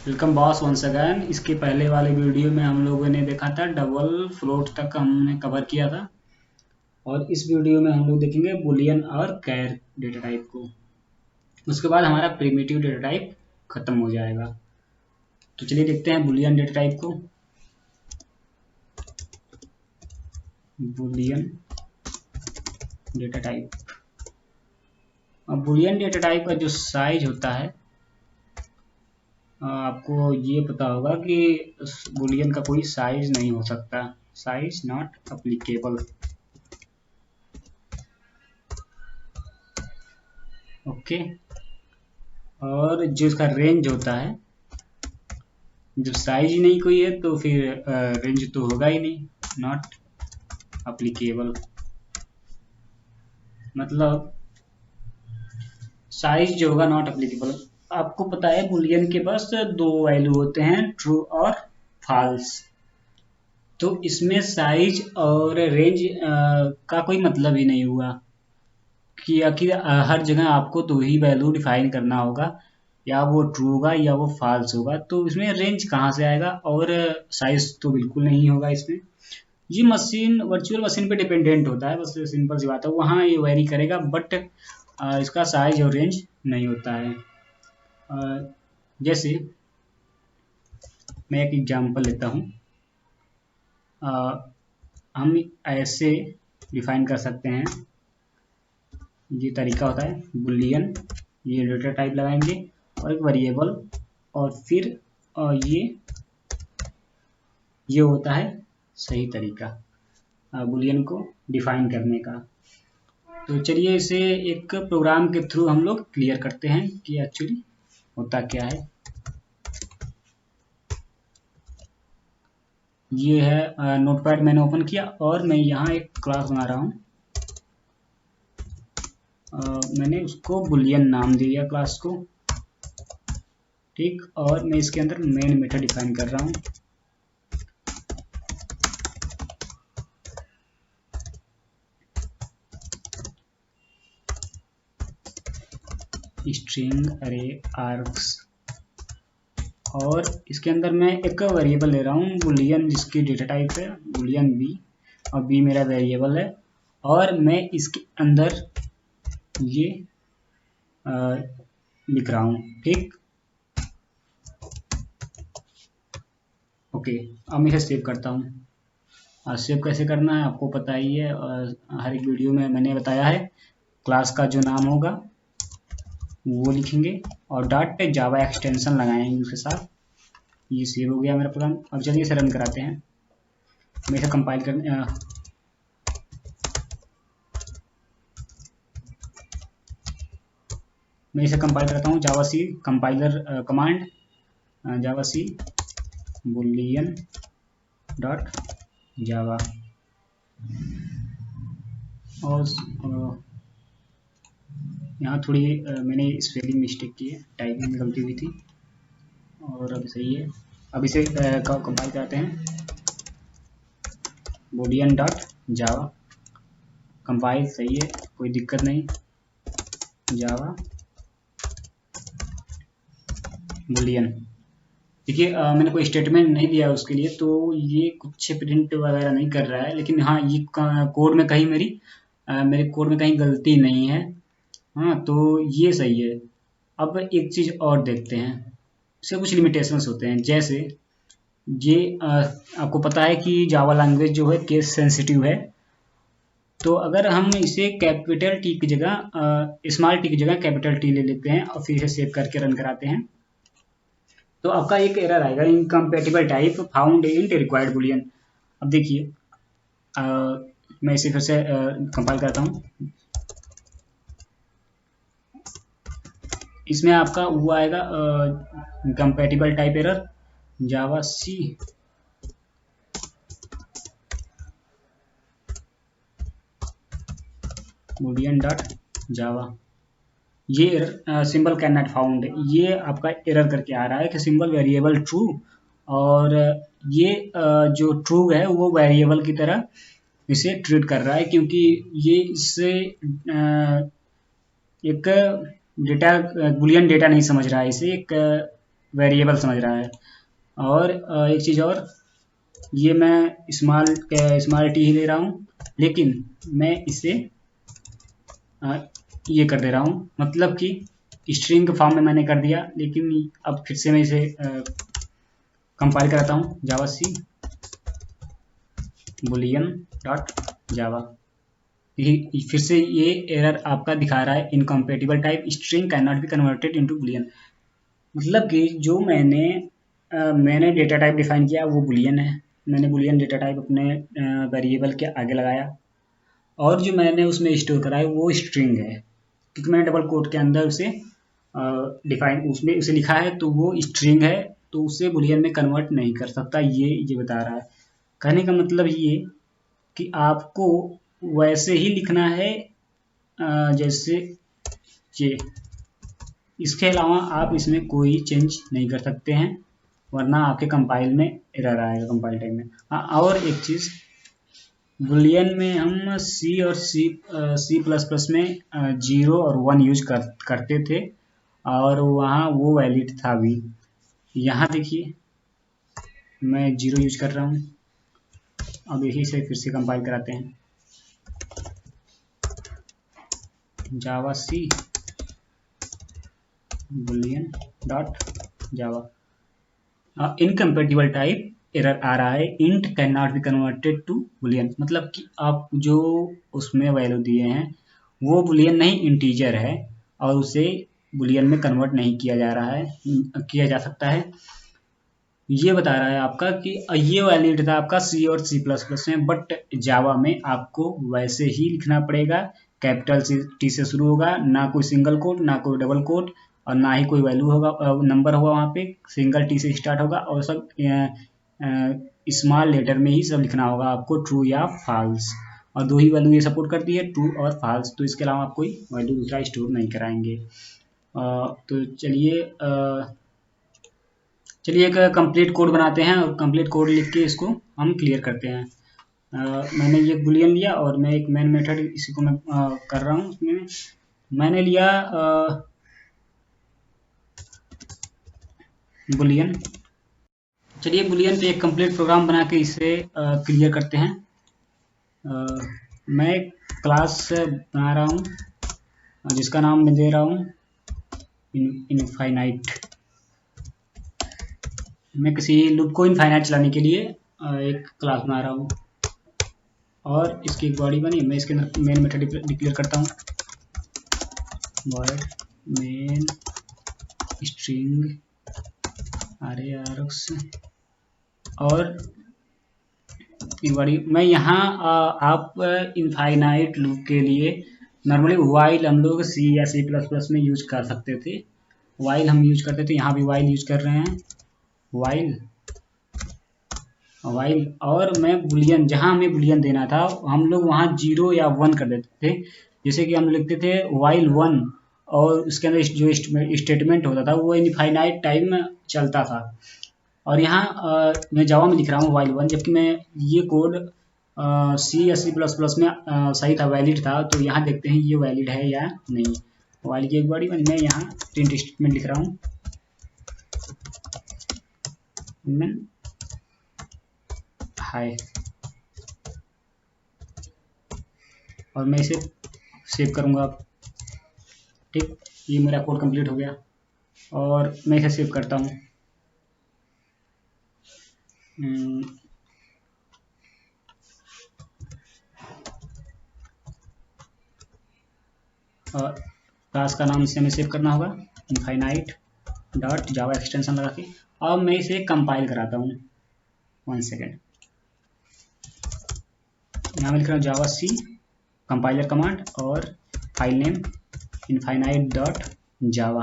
Welcome boss once again. इसके पहले वाले वीडियो में हम लोगों ने देखा था डबल फ्लोट तक हमने कवर किया था, और इस वीडियो में हम लोग देखेंगे बुलियन और कैर डेटा टाइप को। उसके बाद हमारा प्रिमिटिव डेटा टाइप खत्म हो जाएगा। तो चलिए देखते हैं बुलियन डेटा टाइप को। बुलियन डेटा टाइप, अब बुलियन डेटा टाइप का जो साइज होता है, आपको ये पता होगा कि बुलियन का कोई साइज नहीं हो सकता। Size not applicable. ओके। और जो इसका रेंज होता है, जब साइज ही नहीं कोई है तो फिर रेंज तो होगा ही नहीं। नॉट अप्लीकेबल मतलब साइज जो होगा नॉट अप्लीकेबल। आपको पता है बुलियन के पास दो वैल्यू होते हैं, ट्रू और फॉल्स। तो इसमें साइज और रेंज का कोई मतलब ही नहीं हुआ कि आखिर हर जगह आपको दो ही वैल्यू डिफाइन करना होगा, या वो ट्रू होगा या वो फॉल्स होगा। तो इसमें रेंज कहाँ से आएगा, और साइज तो बिल्कुल नहीं होगा इसमें। ये मशीन वर्चुअल मशीन पे डिपेंडेंट होता है, बस सिंपल सी बात है। वहाँ ये वेरी करेगा, बट इसका साइज और रेंज नहीं होता है। जैसे मैं एक एग्जांपल लेता हूँ। हम ऐसे डिफाइन कर सकते हैं, ये तरीका होता है बुलियन, ये डेटा टाइप लगाएंगे और एक वेरिएबल, और फिर ये होता है सही तरीका बुलियन को डिफाइन करने का। तो चलिए इसे एक प्रोग्राम के थ्रू हम लोग क्लियर करते हैं कि एक्चुअली होता क्या है। ये है नोटपैड मैंने ओपन किया और मैं यहाँ एक क्लास बना रहा हूँ। मैंने उसको बुलियन नाम दे दिया क्लास को, ठीक। और मैं इसके अंदर मेन मेथड डिफाइन कर रहा हूँ। स्ट्रिंग अरे आर्क्स, और इसके अंदर मैं एक वेरिएबल ले रहा हूँ बुलियन, जिसकी डेटा टाइप है बुलियन बी, और बी मेरा वेरिएबल है। और मैं इसके अंदर ये लिख रहा हूँ, ठीक। ओके, अब मैं इसे सेव करता हूँ। सेव कैसे करना है आपको पता ही है, हर एक वीडियो में मैंने बताया है। क्लास का जो नाम होगा वो लिखेंगे और डॉट पे जावा एक्सटेंशन लगाएंगे उसके साथ। ये सेव हो गया मेरा प्रोग्राम। अब चलिए इसे रन कराते हैं। मैं इसे कंपाइल कर मैं इसे कंपाइल करता हूँ। जावा सी कंपाइलर कमांड, जावा सी बुलियन डॉट जावा। और यहाँ थोड़ी मैंने स्पेलिंग मिस्टेक की है, टाइपिंग में गलती हुई थी, और अब सही है। अब इसे कंपाइल करते हैं। बुलियन डॉट जावा, कंपाइल सही है, कोई दिक्कत नहीं। जावा बुलियन, देखिए मैंने कोई स्टेटमेंट नहीं दिया उसके लिए, तो ये कुछ प्रिंट वगैरह नहीं कर रहा है। लेकिन हाँ, ये कोड में कहीं मेरे कोड में कहीं गलती नहीं है। हाँ, तो ये सही है। अब एक चीज़ और देखते हैं, इसके कुछ लिमिटेशंस होते हैं। जैसे ये आपको पता है कि जावा लैंग्वेज जो है केस सेंसिटिव है। तो अगर हम इसे कैपिटल टी की जगह स्मॉल टी की जगह कैपिटल टी ले लेते हैं और फिर इसे सेव करके रन कराते हैं, तो आपका एक एरर आएगा, incompatible type found in required Boolean. अब देखिए मैं इसे फिर से कंपाइल करता हूँ। इसमें आपका वो आएगा इनकम्पेटिबल टाइप एरर, जावा सी बुलियन डॉट जावा। ये सिंबल कैन नॉट फाउंड, ये आपका एरर करके आ रहा है कि सिंबल वेरिएबल ट्रू, और ये जो ट्रू है वो वेरिएबल की तरह इसे ट्रीट कर रहा है, क्योंकि ये इससे एक डेटा बुलियन डेटा नहीं समझ रहा है, इसे एक वेरिएबल समझ रहा है। और एक चीज़ और, ये मैं स्मॉल टी ही ले रहा हूँ, लेकिन मैं इसे ये कर दे रहा हूँ, मतलब कि स्ट्रिंग के फॉर्म में मैंने कर दिया। लेकिन अब फिर से मैं इसे कंपाइल कराता हूँ, जावा सी boolean डॉट जावा। फिर से ये एरर आपका दिखा रहा है, incompatible type string can not be converted into Boolean. मतलब कि जो मैंने डेटा टाइप डिफाइन किया वो बूलियन है। मैंने बूलियन डेटा टाइप अपने वेरिएबल के आगे लगाया, और जो मैंने उसमें स्टोर करा है वो स्ट्रिंग है, क्योंकि मैंने डबल कोट के अंदर उसे डिफाइन उसमें उसे लिखा है, तो वो स्ट्रिंग है, तो उसे बूलियन में कन्वर्ट नहीं कर सकता, ये बता रहा है। कहने का मतलब ये कि आपको वैसे ही लिखना है जैसे ये, इसके अलावा आप इसमें कोई चेंज नहीं कर सकते हैं, वरना आपके कंपाइल में एरर आएगा कंपाइल टाइम में। हाँ, और एक चीज़, बुलियन में हम सी और सी प्लस प्लस में 0 और 1 यूज करते थे, और वहाँ वो वैलिड था भी। यहाँ देखिए मैं 0 यूज कर रहा हूँ। अब यही से फिर से कंपाइल कराते हैं, javac boolean dot Java. Incompatible type error आ रहा है, int can not be converted to boolean, मतलब कि आप जो उसमें वैल्यू दिए हैं वो बुलियन नहीं इंटीजर है, और उसे बुलियन में कन्वर्ट नहीं किया जा रहा है, किया जा सकता है। ये बता रहा है आपका कि ये वैलिड था आपका सी और सी प्लस प्लस में, बट जावा में आपको वैसे ही लिखना पड़ेगा। कैपिटल टी से शुरू होगा, ना कोई सिंगल कोट, ना कोई डबल कोट, और ना ही कोई वैल्यू होगा, नंबर होगा वहाँ पे, सिंगल टी से स्टार्ट होगा, और सब स्मॉल लेटर में ही सब लिखना होगा आपको, ट्रू या फॉल्स। और दो ही वैल्यू ये सपोर्ट करती है, ट्रू और फॉल्स, तो इसके अलावा आप कोई वैल्यू दूसरा स्टोर नहीं कराएंगे। तो चलिए एक कंप्लीट कोड बनाते हैं, और कंप्लीट कोड लिख के इसको हम क्लियर करते हैं। मैंने ये बुलियन लिया, और मैं एक मेन मेथड इसी को मैं कर रहा हूँ। उसमें मैंने लिया बुलियन। चलिए बुलियन पे एक कंप्लीट प्रोग्राम बना के इसे क्लियर करते हैं। मैं क्लास बना रहा हूँ, जिसका नाम मैं दे रहा हूँ इनफाइनाइट। मैं किसी लूप को इनफाइनाइट चलाने के लिए एक क्लास बना रहा हूँ, और इसकी एक बॉडी बनी। मैं इसके अंदर मेन मेथड डिक्लेयर करता हूँ, void मेन स्ट्रिंग arrays, और एक बॉडी। मैं यहाँ आप इनफाइनाइट लूप के लिए नॉर्मली वाइल हम लोग सी या सी प्लस प्लस में यूज कर सकते थे, वाइल हम यूज करते थे, यहाँ भी वाइल यूज कर रहे हैं, वाइल। और मैं बुलियन, जहाँ हमें बुलियन देना था हम लोग वहाँ 0 या 1 कर देते थे। जैसे कि हम लिखते थे वाइल 1, और उसके अंदर जो स्टेटमेंट होता था वो इनफाइनाइट टाइम में चलता था। और यहाँ मैं जावा में लिख रहा हूँ वाइल 1, जबकि मैं ये कोड सी या सी प्लस प्लस में सही था, वैलिड था। तो यहाँ देखते हैं ये वैलिड है या नहीं। वाइल की एक बड़ी मैं यहाँ प्रिंट स्टेटमेंट लिख रहा हूँ, हाय, और मैं इसे सेव करूँगा। ठीक, ये मेरा कोड कंप्लीट हो गया, और मैं इसे सेव करता हूँ। और क्लास का नाम इसे हमें सेव करना होगा, इनफाइनाइट डॉट जावा एक्सटेंशन लगा के। अब मैं इसे कंपाइल कराता हूँ, 1 सेकेंड। यहाँ मैं लिख रहा हूँ जावा सी कंपाइलर कमांड, और फाइल नेम इनफाइनाइट डॉट जावा।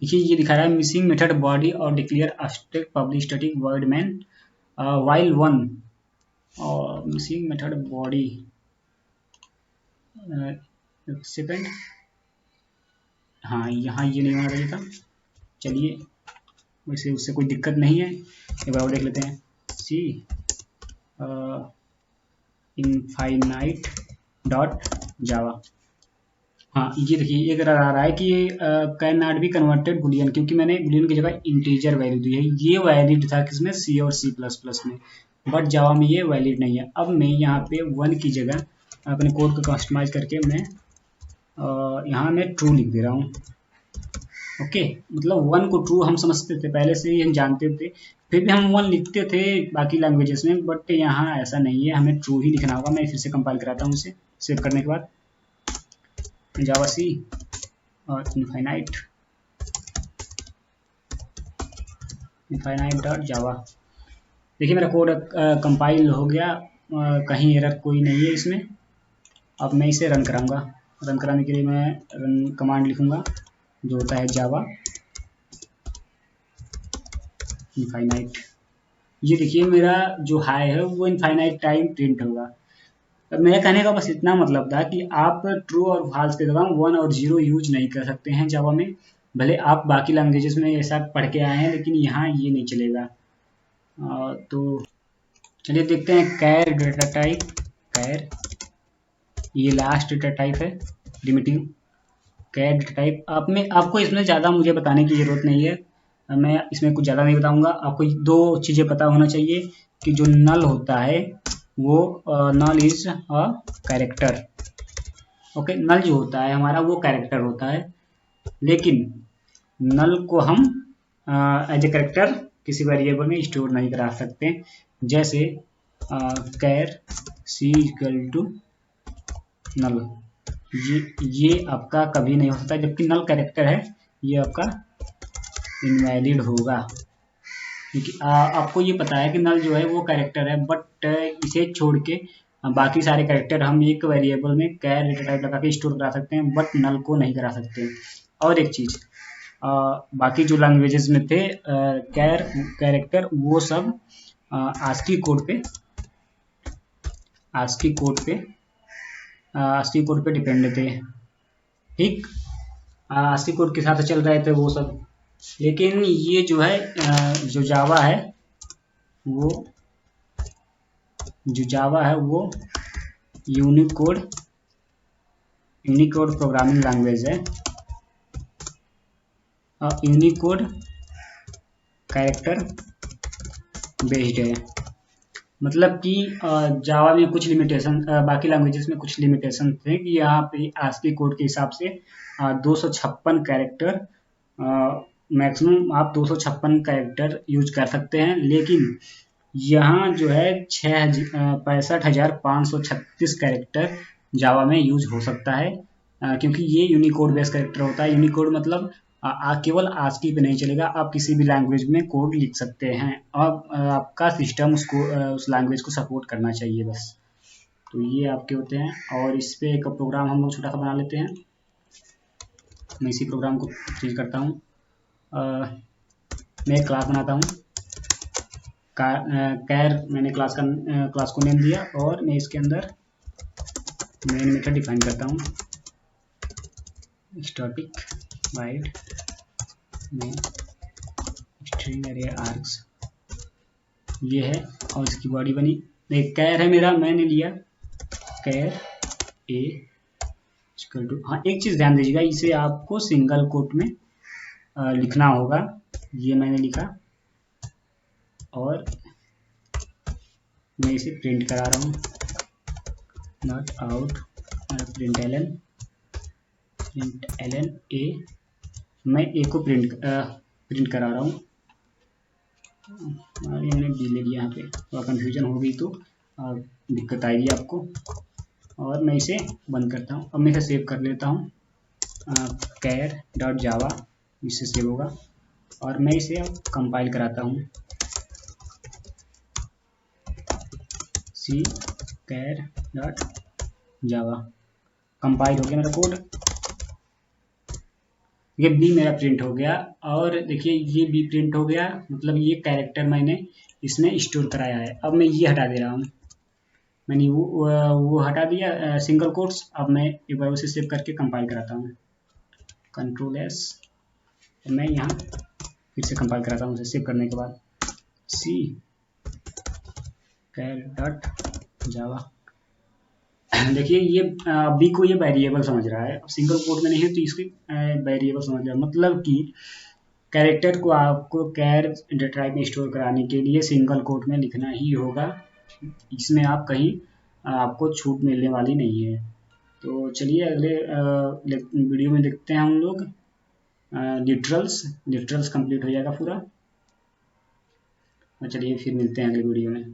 देखिए ये दिखा रहा है मिसिंग मेथड बॉडी और declare static public static word man while 1, और मिसिंग मेथड बॉडी। एक सेकेंड, हाँ यहाँ ये नहीं होना चाहिए था। चलिए वैसे उससे कोई दिक्कत नहीं है, एक बार देख लेते हैं। सी इनफाइनाइट डॉट जावा, हाँ ये देखिए एक एरर आ रहा है कि can not be converted Boolean, क्योंकि मैंने बुलियन की जगह इंटीजर वैल्यू दी है। ये वैलिड था किसमें, सी और सी प्लस प्लस में, बट जावा में ये वैलिड नहीं है। अब मैं यहाँ पे 1 की जगह अपने कोड को कस्टमाइज करके मैं यहाँ मैं ट्रू लिख दे रहा हूँ। ओके, मतलब 1 को ट्रू हम समझते थे, पहले से ही हम जानते थे, फिर भी हम 1 लिखते थे बाकी लैंग्वेजेस में, बट यहाँ ऐसा नहीं है, हमें ट्रू ही लिखना होगा। मैं फिर से कंपाइल कराता हूँ इसे सेव करने के बाद, जावा सी और इनफाइनाइट डॉट जावा। देखिए मेरा कोड कंपाइल हो गया, कहीं एरर कोई नहीं है इसमें। अब मैं इसे रन कराऊंगा। रन कराने के लिए मैं रन कमांड लिखूंगा जो होता है जावा इनफाइनाइट। ये देखिए मेरा जो हाई है वो इनफाइनाइट टाइम प्रिंट होगा। मेरा कहने का बस इतना मतलब था कि आप ट्रू और फॉल्स के दौरान 1 और 0 यूज नहीं कर सकते हैं जावा में। भले आप बाकी लैंग्वेजेस में ऐसा पढ़ के आए हैं, लेकिन यहाँ ये नहीं चलेगा। तो चलिए देखते हैं कैर डेटा टाइप। कैर ये लास्ट डेटा टाइप है लिमिटिंग। कैर डेटा टाइप आपको इसमें ज़्यादा मुझे बताने की ज़रूरत नहीं है। मैं इसमें कुछ ज़्यादा नहीं बताऊंगा। आपको 2 चीज़ें पता होना चाहिए कि जो नल होता है वो null is a character. Okay, null जो होता है हमारा वो कैरेक्टर होता है, लेकिन नल को हम एज ए कैरेक्टर किसी वेरिएबल में स्टोर नहीं करा सकते। जैसे कैर सी इक्वल टू नल, ये आपका कभी नहीं हो सकता, जबकि नल कैरेक्टर है ये आपका इनवैलिड होगा, क्योंकि आपको ये पता है कि नल जो है वो कैरेक्टर है, बट इसे छोड़ के बाकी सारे कैरेक्टर हम एक वेरिएबल में कैर डेटा टाइप लगा के स्टोर करा सकते हैं, बट नल को नहीं करा सकते। और एक चीज़, बाकी जो लैंग्वेजेस में थे कैरेक्टर वो सब आस्की कोड पे डिपेंड थे। ठीक, आस्की कोड के साथ चल रहे थे वो सब, लेकिन ये जो है जो जावा है वो यूनिकोड प्रोग्रामिंग लैंग्वेज है। यूनिकोड कैरेक्टर बेस्ड है, मतलब कि जावा में कुछ लिमिटेशन, बाकी लैंग्वेजेस में कुछ लिमिटेशन थे कि यहाँ पे आस्की कोड के हिसाब से 256 कैरेक्टर, मैक्सिमम आप 256 कैरेक्टर यूज कर सकते हैं, लेकिन यहाँ जो है 65,536 कैरेक्टर जावा में यूज हो सकता है, क्योंकि ये यूनिकोड बेस्ड कैरेक्टर होता है। यूनिकोड मतलब केवल आस्की पे नहीं चलेगा, आप किसी भी लैंग्वेज में कोड लिख सकते हैं। अब आपका सिस्टम उसको उस लैंग्वेज को सपोर्ट करना चाहिए बस। तो ये आपके होते हैं, और इस पे एक प्रोग्राम हम लोग छोटा सा बना लेते हैं। मैं इसी प्रोग्राम को चेंज करता हूँ। मैं एक क्लास बनाता हूँ, कैर मैंने क्लास को नेम दिया, और मैं इसके अंदर मेन मेथड डिफाइन करता हूँ, स्टैटिक वाइड में स्ट्रिंग अरे आर्क्स, ये है, और इसकी बॉडी बनी। एक कैर है मेरा, मैंने लिया कैर ए इक्वल टू, हाँ एक चीज़ ध्यान दीजिएगा, इसे आपको सिंगल कोट में लिखना होगा। ये मैंने लिखा, और मैं इसे प्रिंट करा रहा हूँ, नॉट आउट प्रिंट एलन ए, मैं ए को प्रिंट करा रहा हूँ। मैंने डी ले लिया, यहाँ पे थोड़ा कन्फ्यूजन हो गई तो दिक्कत आएगी आपको, और मैं इसे बंद करता हूँ। अब मैं इसे सेव कर लेता हूँ, कैर डॉट जावा, इससे सेव होगा, और मैं इसे अब कंपाइल कराता हूँ, सी कैर डॉट जावा। कंपाइल हो गया मेरा कोड, ये बी मेरा प्रिंट हो गया, और देखिए ये बी प्रिंट हो गया, मतलब ये कैरेक्टर मैंने इसमें स्टोर कराया है। अब मैं ये हटा दे रहा हूँ, मैंने वो हटा दिया सिंगल कोट्स। अब मैं एक बार उसे सेव करके कंपाइल कराता हूँ, कंट्रोल एस, मैं यहाँ फिर से कंपाइल कराता हूँ उसे सेव करने के बाद, सी कैर डॉट जावा। देखिए ये बी को ये वेरिएबल समझ रहा है, अब सिंगल कोट में नहीं है तो इसकी वेरिएबल समझ रहा है, मतलब कि कैरेक्टर को आपको कैर डेटा टाइप में स्टोर कराने के लिए सिंगल कोट में लिखना ही होगा, इसमें आप कहीं आपको छूट मिलने वाली नहीं है। तो चलिए अगले वीडियो में देखते हैं हम लोग लिटरल्स। लिटरल्स कंप्लीट हो जाएगा पूरा, और चलिए फिर मिलते हैं अगले वीडियो में।